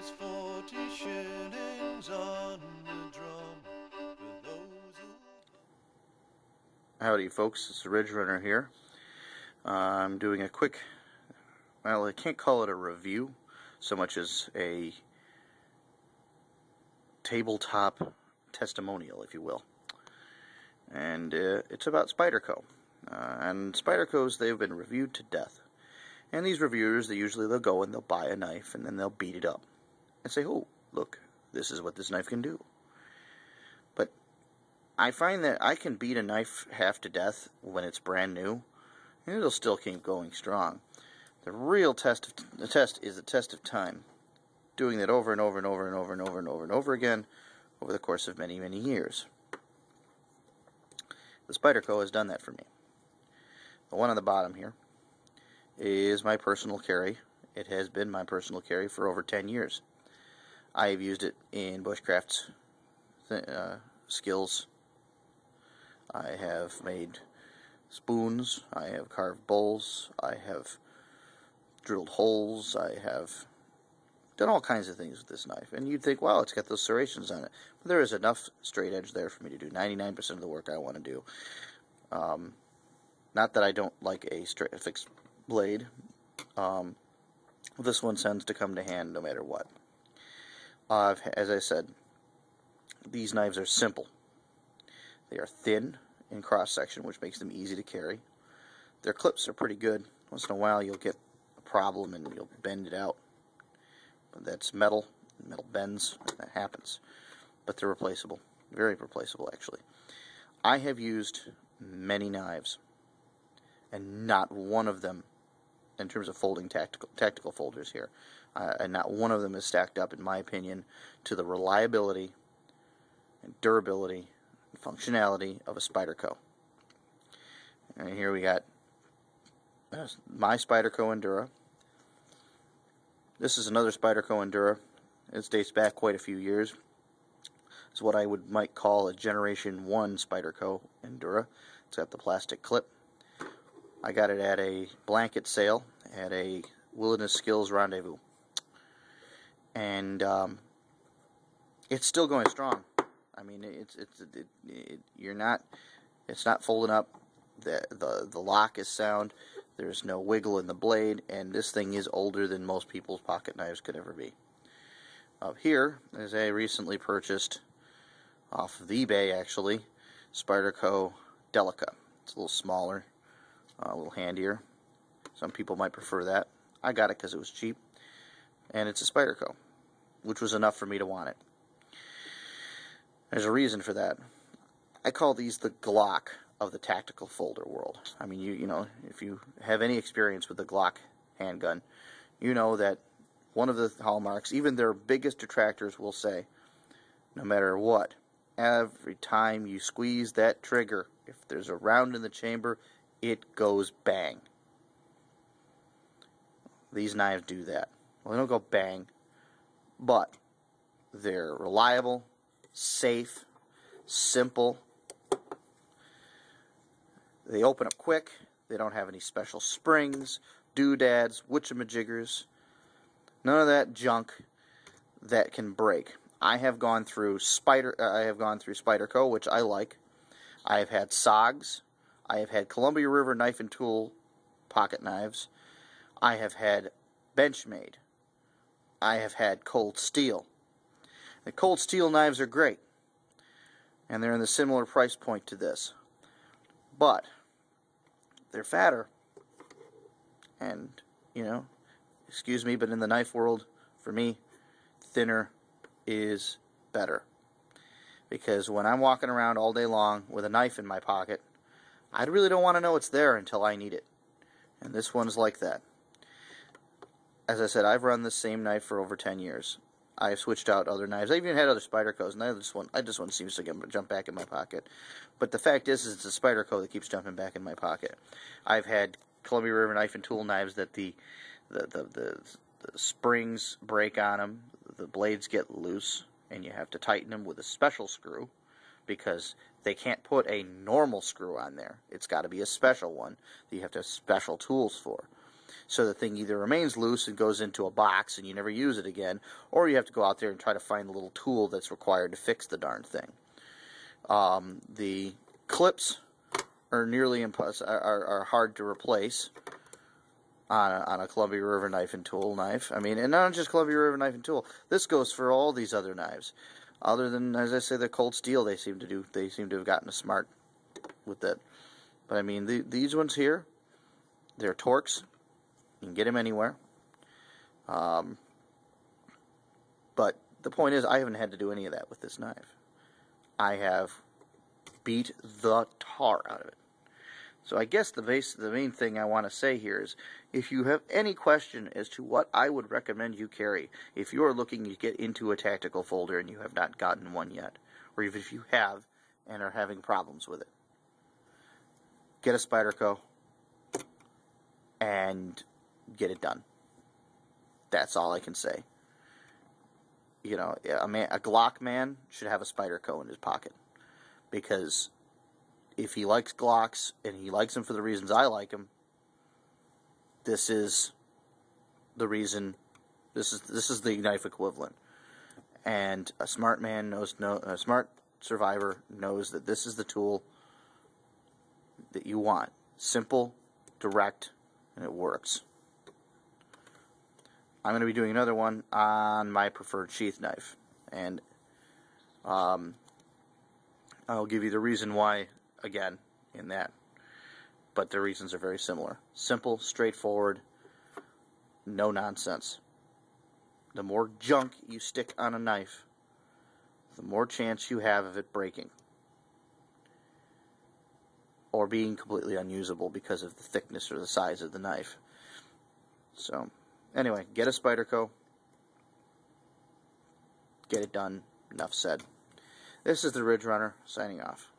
is 40 shillings on the drum for those who... Howdy folks, it's the Ridge Runner here. I'm doing a quick, well, I can't call it a review so much as a tabletop testimonial, if you will. And it's about Spyderco. And Spydercos, they've been reviewed to death. And these reviewers, they'll go and they'll buy a knife and then they'll beat it up and say, oh, look, this is what this knife can do. But I find that I can beat a knife half to death when it's brand new, and it'll still keep going strong. The real test is the test of time, doing that over and over and over and over and over and over and over again over the course of many, many years. The Spyderco has done that for me. The one on the bottom here is my personal carry. It has been my personal carry for over 10 years. I have used it in bushcraft skills. I have made spoons, I have carved bowls, I have drilled holes, I have done all kinds of things with this knife. And you'd think, wow, it's got those serrations on it. But there is enough straight edge there for me to do 99% of the work I want to do. Not that I don't like a fixed blade. This one tends to come to hand no matter what. As I said, these knives are simple. They are thin in cross-section, which makes them easy to carry. Their clips are pretty good. Once in a while you'll get a problem and you'll bend it out. But that's metal. Metal bends. That happens. But they're replaceable. Very replaceable, actually. I have used many knives, and not one of them, in terms of folding tactical folders here, and not one of them is stacked up, in my opinion, to the reliability and durability and functionality of a Spyderco. And here we got my Spyderco Endura. This is another Spyderco Endura. It dates back quite a few years. It's what I might call a Generation 1 Spyderco Endura. It's got the plastic clip. I got it at a blanket sale at a Wilderness Skills Rendezvous. And it's still going strong. I mean, it's not folding up. The lock is sound. There's no wiggle in the blade, and this thing is older than most people's pocket knives could ever be. Up here is a recently purchased, off of eBay actually, Spyderco Delica. It's a little smaller, a little handier. Some people might prefer that. I got it because it was cheap, and it's a Spyderco, which was enough for me to want it. There's a reason for that. I call these the Glock of the tactical folder world. I mean, you know, if you have any experience with the Glock handgun, you know that one of the hallmarks, even their biggest detractors will say, no matter what, every time you squeeze that trigger, if there's a round in the chamber, it goes bang. These knives do that. Well, they don't go bang, but they're reliable, safe, simple. They open up quick. They don't have any special springs, doodads, witchamajiggers. None of that junk that can break. I have gone through Spyderco, which I like. I have had SOGs. I have had Columbia River knife and tool pocket knives. I have had Benchmade. I have had Cold Steel. The Cold Steel knives are great, and they're in the similar price point to this. But they're fatter, and, you know, excuse me, but in the knife world, for me, thinner is better. Because when I'm walking around all day long with a knife in my pocket, I really don't want to know it's there until I need it. And this one's like that. As I said, I've run this same knife for over 10 years. I've switched out other knives. I've even had other Spydercos, and this one seems to jump back in my pocket. But the fact is it's a Spyderco that keeps jumping back in my pocket. I've had Columbia River knife and tool knives that the springs break on them, the blades get loose, and you have to tighten them with a special screw because they can't put a normal screw on there. It's got to be a special one that you have to have special tools for. So the thing either remains loose and goes into a box and you never use it again, or you have to go out there and try to find the little tool that's required to fix the darn thing. The clips are nearly are hard to replace on a Columbia River knife and tool knife. I mean, and not just Columbia River knife and tool. This goes for all these other knives. Other than, as I say, the cold steel, they seem to have gotten smart with that. But I mean, these ones here, they're Torx. You can get them anywhere. But the point is, I haven't had to do any of that with this knife. I have beat the tar out of it. So I guess the main thing I want to say here is, if you have any question as to what I would recommend you carry, if you are looking to get into a tactical folder and you have not gotten one yet, or even if you have and are having problems with it, get a Spyderco and get it done. That's all I can say. You know, a Glock man should have a Spyderco in his pocket, because if he likes Glocks, and he likes them for the reasons I like them, this is the reason. This is the knife equivalent. And a smart man a smart survivor knows that this is the tool that you want. Simple, direct, and it works. I'm going to be doing another one on my preferred sheath knife, and I'll give you the reason why again in that, but the reasons are very similar. Simple, straightforward, no nonsense. The more junk you stick on a knife, the more chance you have of it breaking or being completely unusable because of the thickness or the size of the knife. So anyway, get a Spyderco, get it done. Enough said. This is the Ridge Runner signing off.